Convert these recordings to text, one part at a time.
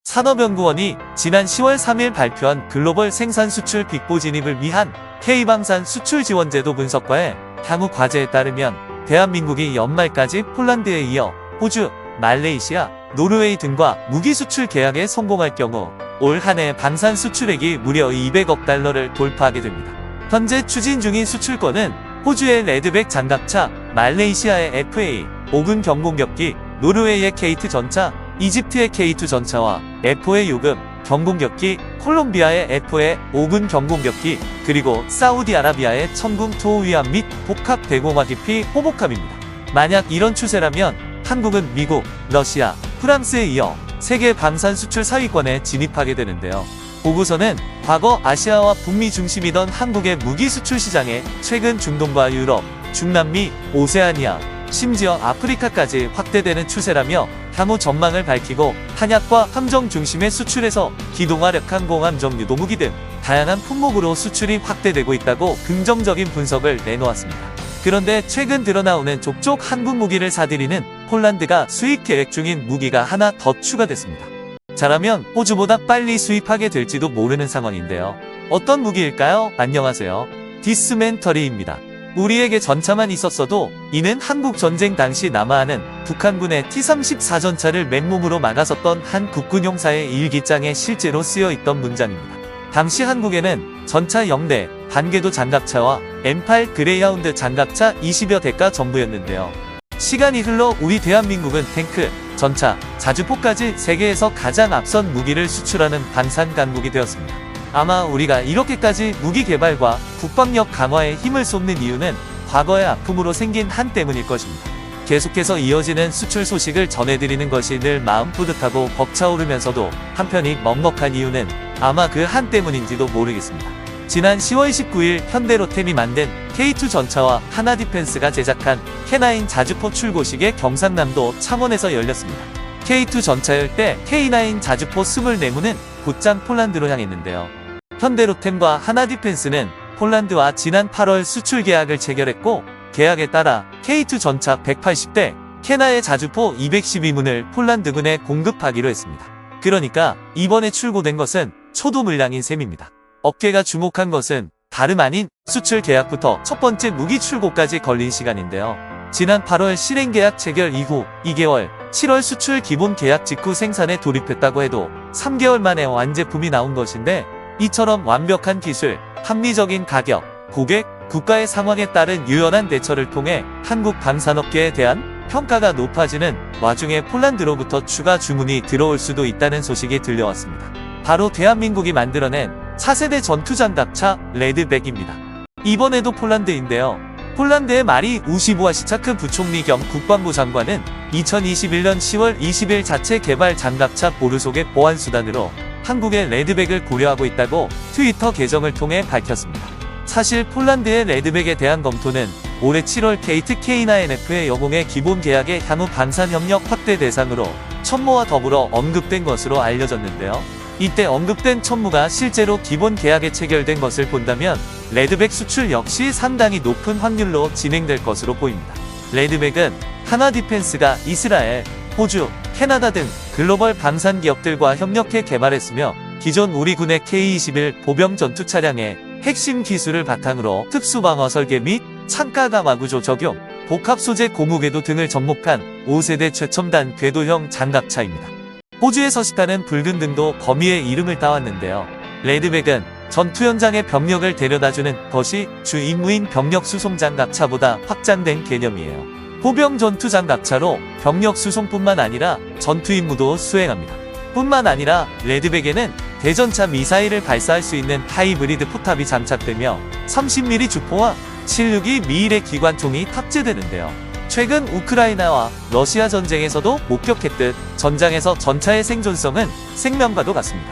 산업연구원이 지난 10월 3일 발표한 글로벌 생산 수출 빅4 진입을 위한 K방산 수출 지원 제도 분석과의 향후 과제에 따르면 대한민국이 연말까지 폴란드에 이어 호주, 말레이시아, 노르웨이 등과 무기 수출 계약에 성공할 경우 올 한 해 방산 수출액이 무려 200억 달러를 돌파하게 됩니다. 현재 추진 중인 수출권은 호주의 레드백 장갑차, 말레이시아의 FA, 오군 경공격기, 노르웨이의 K2 전차, 이집트의 K2 전차와 F5의 요금, 경공격기, 콜롬비아의 F5의 오군 경공격기, 그리고 사우디아라비아의 천궁 토우위함 및 복합 대공화기피 호복함입니다. 만약 이런 추세라면 한국은 미국, 러시아, 프랑스에 이어 세계 방산 수출 4위권에 진입하게 되는데요. 보고서는 과거 아시아와 북미 중심이던 한국의 무기 수출 시장에 최근 중동과 유럽, 중남미, 오세아니아, 심지어 아프리카까지 확대되는 추세라며 향후 전망을 밝히고 탄약과 함정 중심의 수출에서 기동화력 항공함정 유도무기 등 다양한 품목으로 수출이 확대되고 있다고 긍정적인 분석을 내놓았습니다. 그런데 최근 드러나오는 족족 한국 무기를 사들이는 폴란드가 수입 계획 중인 무기가 하나 더 추가됐습니다. 잘하면 호주보다 빨리 수입하게 될지도 모르는 상황인데요. 어떤 무기일까요? 안녕하세요. 디스맨터리입니다. 우리에게 전차만 있었어도 이는 한국 전쟁 당시 남하하는 북한군의 T-34 전차를 맨몸으로 막아섰던 한 국군 용사의 일기장에 실제로 쓰여있던 문장입니다. 당시 한국에는 전차 0대, 반궤도 장갑차와 M8 그레이하운드 장갑차 20여 대가 전부였는데요. 시간이 흘러 우리 대한민국은 탱크, 전차, 자주포까지 세계에서 가장 앞선 무기를 수출하는 방산 강국이 되었습니다. 아마 우리가 이렇게까지 무기 개발과 국방력 강화에 힘을 쏟는 이유는 과거의 아픔으로 생긴 한 때문일 것입니다. 계속해서 이어지는 수출 소식을 전해드리는 것이 늘 마음 뿌듯하고 벅차오르면서도 한편이 먹먹한 이유는 아마 그 한 때문인지도 모르겠습니다. 지난 10월 19일 현대로템이 만든 K2 전차와 하나디펜스가 제작한 K9 자주포 출고식의 경상남도 창원에서 열렸습니다. K2 전차열 때 K9 자주포 24문은 곧장 폴란드로 향했는데요. 현대로템과 하나디펜스는 폴란드와 지난 8월 수출 계약을 체결했고 계약에 따라 K2 전차 180대, 캐나의 자주포 212문을 폴란드군에 공급하기로 했습니다. 그러니까 이번에 출고된 것은 초도 물량인 셈입니다. 업계가 주목한 것은 다름 아닌 수출 계약부터 첫 번째 무기 출고까지 걸린 시간인데요. 지난 8월 실행 계약 체결 이후 2개월, 7월 수출 기본 계약 직후 생산에 돌입했다고 해도 3개월 만에 완제품이 나온 것인데 이처럼 완벽한 기술, 합리적인 가격, 고객, 국가의 상황에 따른 유연한 대처를 통해 한국 방산업계에 대한 평가가 높아지는 와중에 폴란드로부터 추가 주문이 들어올 수도 있다는 소식이 들려왔습니다. 바로 대한민국이 만들어낸 차세대 전투장갑차 레드백입니다. 이번에도 폴란드인데요. 폴란드의 마리 우시부아시차크 부총리 겸 국방부 장관은 2021년 10월 20일 자체 개발 장갑차 보르속의 보안수단으로 한국의 레드백을 고려하고 있다고 트위터 계정을 통해 밝혔습니다. 사실 폴란드의 레드백에 대한 검토는 올해 7월 K2 K9F의 여공의 기본 계약의 향후 방산 협력 확대 대상으로 천무와 더불어 언급된 것으로 알려졌는데요. 이때 언급된 천무가 실제로 기본 계약에 체결된 것을 본다면 레드백 수출 역시 상당히 높은 확률로 진행될 것으로 보입니다. 레드백은 하나디펜스가 이스라엘, 호주, 캐나다 등 글로벌 방산 기업들과 협력해 개발했으며 기존 우리 군의 K-21 보병 전투 차량의 핵심 기술을 바탕으로 특수방어 설계 및 창가 강화 구조 적용, 복합 소재 고무 궤도 등을 접목한 5세대 최첨단 궤도형 장갑차입니다. 호주에 서식하는 붉은 등도 거미의 이름을 따왔는데요. 레드백은 전투 현장의 병력을 데려다주는 것이 주 임무인 병력 수송 장갑차보다 확장된 개념이에요. 보병 전투 장갑차로 병력 수송뿐만 아니라 전투 임무도 수행합니다. 뿐만 아니라 레드백에는 대전차 미사일을 발사할 수 있는 하이브리드 포탑이 장착되며 30mm 주포와 762 미일의 기관총이 탑재되는데요. 최근 우크라이나와 러시아 전쟁에서도 목격했듯 전장에서 전차의 생존성은 생명과도 같습니다.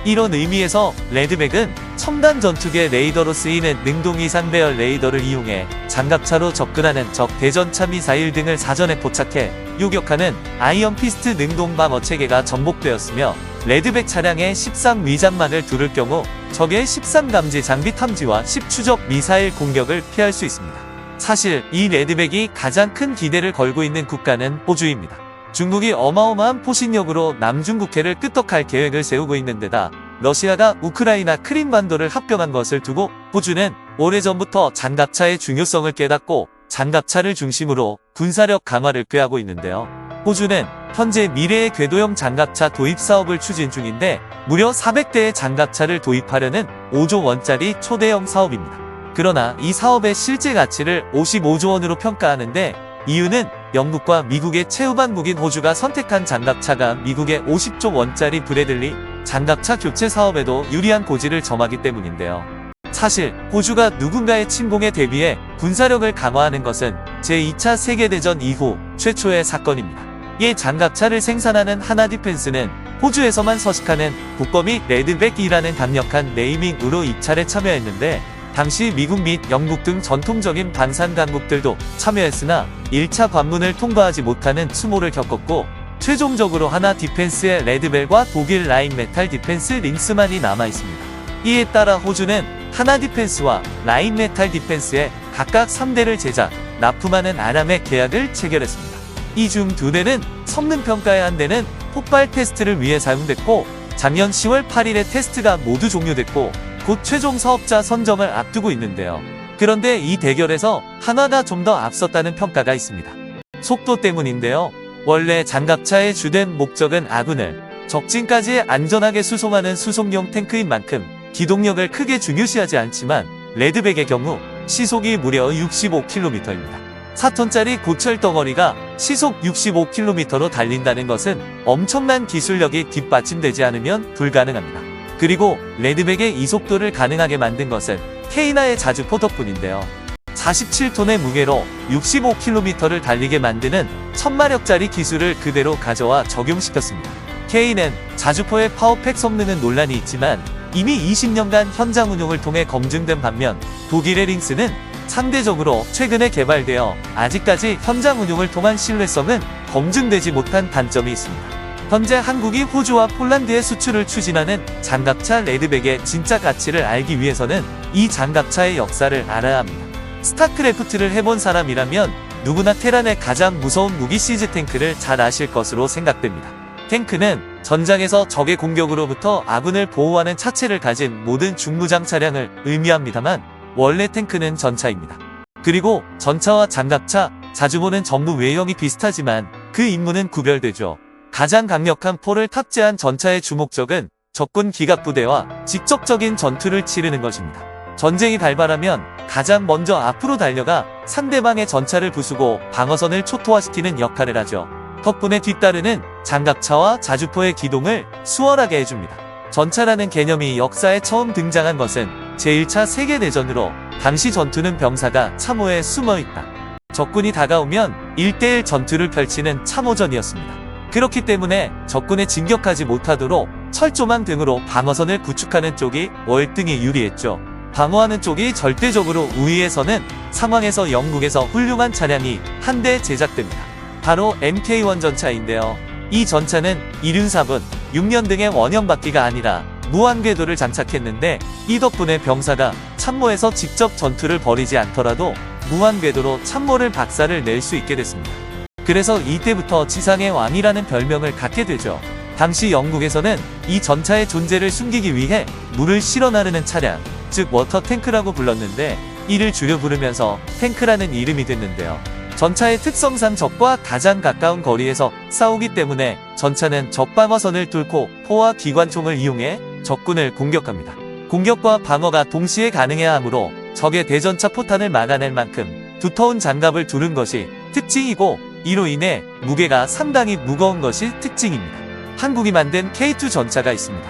이런 의미에서 레드백은 첨단 전투기의 레이더로 쓰이는 능동 이상 배열 레이더를 이용해 장갑차로 접근하는 적 대전차 미사일 등을 사전에 포착해 요격하는 아이언 피스트 능동 방어 체계가 접목되었으며 레드백 차량에 13 위장막을 두를 경우 적의 13 감지 장비 탐지와 10 추적 미사일 공격을 피할 수 있습니다. 사실 이 레드백이 가장 큰 기대를 걸고 있는 국가는 호주입니다. 중국이 어마어마한 포신력으로 남중국해를 끄떡할 계획을 세우고 있는 데다 러시아가 우크라이나 크림반도를 합병한 것을 두고 호주는 오래전부터 장갑차의 중요성을 깨닫고 장갑차를 중심으로 군사력 강화를 꾀하고 있는데요. 호주는 현재 미래의 궤도형 장갑차 도입 사업을 추진 중인데 무려 400대의 장갑차를 도입하려는 5조 원짜리 초대형 사업입니다. 그러나 이 사업의 실제 가치를 55조 원으로 평가하는데 이유는 영국과 미국의 최후반국인 호주가 선택한 장갑차가 미국의 50조 원짜리 브래들리 장갑차 교체 사업에도 유리한 고지를 점하기 때문인데요. 사실 호주가 누군가의 침공에 대비해 군사력을 강화하는 것은 제2차 세계대전 이후 최초의 사건입니다. 이 장갑차를 생산하는 하나디펜스는 호주에서만 서식하는 국범이 레드백이라는 강력한 네이밍으로 입찰에 참여했는데 당시 미국 및 영국 등 전통적인 방산 강국들도 참여했으나 1차 관문을 통과하지 못하는 수모를 겪었고 최종적으로 하나 디펜스의 레드벨과 독일 라인 메탈 디펜스 링스만이 남아있습니다. 이에 따라 호주는 하나 디펜스와 라인 메탈 디펜스에 각각 3대를 제작, 납품하는 아람의 계약을 체결했습니다. 이 중 2대는 성능 평가의 한 대는 폭발 테스트를 위해 사용됐고 작년 10월 8일에 테스트가 모두 종료됐고 곧 최종 사업자 선정을 앞두고 있는데요. 그런데 이 대결에서 한화가 좀 더 앞섰다는 평가가 있습니다. 속도 때문인데요. 원래 장갑차의 주된 목적은 아군을 적진까지 안전하게 수송하는 수송용 탱크인 만큼 기동력을 크게 중요시하지 않지만 레드백의 경우 시속이 무려 65km입니다. 4톤짜리 고철 덩어리가 시속 65km로 달린다는 것은 엄청난 기술력이 뒷받침되지 않으면 불가능합니다. 그리고 레드백의 이 속도를 가능하게 만든 것은 케이나의 자주포 덕분인데요. 47톤의 무게로 65km를 달리게 만드는 1000마력짜리 기술을 그대로 가져와 적용시켰습니다. 케이는 자주포의 파워팩 성능은 논란이 있지만 이미 20년간 현장 운용을 통해 검증된 반면 독일의 링스는 상대적으로 최근에 개발되어 아직까지 현장 운용을 통한 신뢰성은 검증되지 못한 단점이 있습니다. 현재 한국이 호주와 폴란드에 수출을 추진하는 장갑차 레드백의 진짜 가치를 알기 위해서는 이 장갑차의 역사를 알아야 합니다. 스타크래프트를 해본 사람이라면 누구나 테란의 가장 무서운 무기 시즈 탱크를 잘 아실 것으로 생각됩니다. 탱크는 전장에서 적의 공격으로부터 아군을 보호하는 차체를 가진 모든 중무장 차량을 의미합니다만 원래 탱크는 전차입니다. 그리고 전차와 장갑차, 자주포는 전부 외형이 비슷하지만 그 임무는 구별되죠. 가장 강력한 포를 탑재한 전차의 주목적은 적군 기갑부대와 직접적인 전투를 치르는 것입니다. 전쟁이 발발하면 가장 먼저 앞으로 달려가 상대방의 전차를 부수고 방어선을 초토화시키는 역할을 하죠. 덕분에 뒤따르는 장갑차와 자주포의 기동을 수월하게 해줍니다. 전차라는 개념이 역사에 처음 등장한 것은 제1차 세계대전으로 당시 전투는 병사가 참호에 숨어있다. 적군이 다가오면 1대1 전투를 펼치는 참호전이었습니다. 그렇기 때문에 적군에 진격하지 못하도록 철조망 등으로 방어선을 구축하는 쪽이 월등히 유리했죠. 방어하는 쪽이 절대적으로 우위에서는 상황에서 영국에서 훌륭한 차량이 한 대 제작됩니다. 바로 MK1 전차인데요. 이 전차는 이륜4분, 6년 등의 원형 바퀴가 아니라 무한궤도를 장착했는데 이 덕분에 병사가 참모에서 직접 전투를 벌이지 않더라도 무한궤도로 참모를 박살을 낼 수 있게 됐습니다. 그래서 이때부터 지상의 왕이라는 별명을 갖게 되죠. 당시 영국에서는 이 전차의 존재를 숨기기 위해 물을 실어 나르는 차량, 즉 워터 탱크라고 불렀는데 이를 줄여 부르면서 탱크라는 이름이 됐는데요. 전차의 특성상 적과 가장 가까운 거리에서 싸우기 때문에 전차는 적 방어선을 뚫고 포와 기관총을 이용해 적군을 공격합니다. 공격과 방어가 동시에 가능해야 하므로 적의 대전차 포탄을 막아낼 만큼 두터운 장갑을 두른 것이 특징이고 이로 인해 무게가 상당히 무거운 것이 특징입니다. 한국이 만든 K2 전차가 있습니다.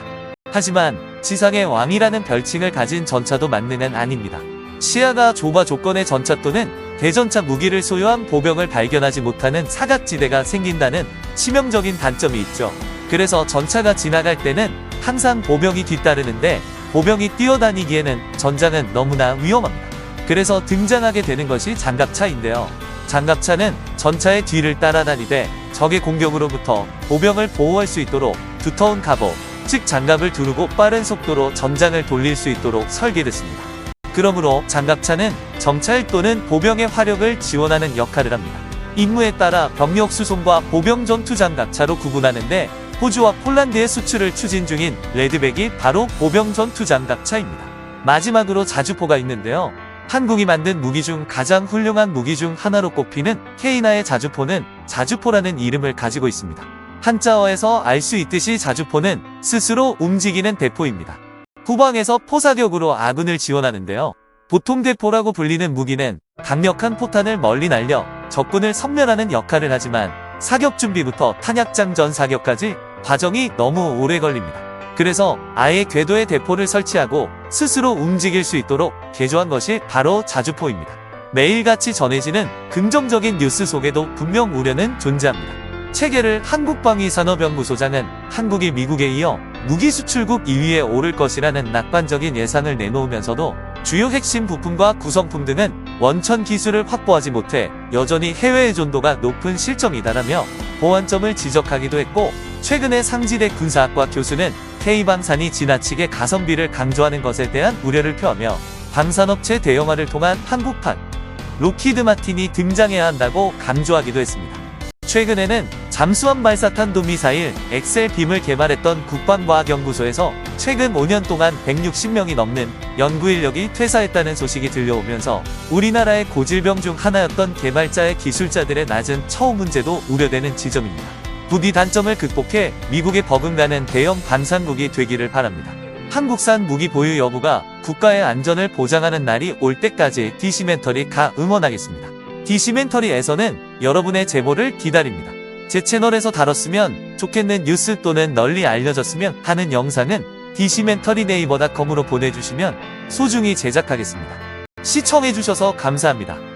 하지만 지상의 왕이라는 별칭을 가진 전차도 만능은 아닙니다. 시야가 좁아 조건의 전차 또는 대전차 무기를 소유한 보병을 발견하지 못하는 사각지대가 생긴다는 치명적인 단점이 있죠. 그래서 전차가 지나갈 때는 항상 보병이 뒤따르는데 보병이 뛰어다니기에는 전장은 너무나 위험합니다. 그래서 등장하게 되는 것이 장갑차인데요. 장갑차는 전차의 뒤를 따라다니되 적의 공격으로부터 보병을 보호할 수 있도록 두터운 갑옷, 즉 장갑을 두르고 빠른 속도로 전장을 돌릴 수 있도록 설계됐습니다. 그러므로 장갑차는 정찰 또는 보병의 화력을 지원하는 역할을 합니다. 임무에 따라 병력 수송과 보병 전투 장갑차로 구분하는데 호주와 폴란드에 수출을 추진 중인 레드백이 바로 보병 전투 장갑차입니다. 마지막으로 자주포가 있는데요. 한국이 만든 무기 중 가장 훌륭한 무기 중 하나로 꼽히는 케이나의 자주포는 자주포라는 이름을 가지고 있습니다. 한자어에서 알 수 있듯이 자주포는 스스로 움직이는 대포입니다. 후방에서 포사격으로 아군을 지원하는데요. 보통 대포라고 불리는 무기는 강력한 포탄을 멀리 날려 적군을 섬멸하는 역할을 하지만 사격 준비부터 탄약장전 사격까지 과정이 너무 오래 걸립니다. 그래서 아예 궤도에 대포를 설치하고 스스로 움직일 수 있도록 개조한 것이 바로 자주포입니다. 매일같이 전해지는 긍정적인 뉴스 속에도 분명 우려는 존재합니다. 최계를 한국방위산업연구소장은 한국이 미국에 이어 무기 수출국 2위에 오를 것이라는 낙관적인 예상을 내놓으면서도 주요 핵심 부품과 구성품 등은 원천 기술을 확보하지 못해 여전히 해외 의존도가 높은 실정이다라며 보완점을 지적하기도 했고, 최근에 상지대 군사학과 교수는 K방산이 지나치게 가성비를 강조하는 것에 대한 우려를 표하며 방산업체 대형화를 통한 한국판 록히드 마틴이 등장해야 한다고 강조하기도 했습니다. 최근에는 잠수함 발사탄도 미사일 엑셀빔을 개발했던 국방과학연구소에서 최근 5년 동안 160명이 넘는 연구인력이 퇴사했다는 소식이 들려오면서 우리나라의 고질병 중 하나였던 개발자의 기술자들의 낮은 처우 문제도 우려되는 지점입니다. 부디 단점을 극복해 미국에 버금가는 대형 방산국이 되기를 바랍니다. 한국산 무기 보유 여부가 국가의 안전을 보장하는 날이 올 때까지 디시멘터리가 응원하겠습니다. 디시멘터리에서는 여러분의 제보를 기다립니다. 제 채널에서 다뤘으면 좋겠는 뉴스 또는 널리 알려졌으면 하는 영상은 디시멘터리네이버닷컴으로 보내주시면 소중히 제작하겠습니다. 시청해주셔서 감사합니다.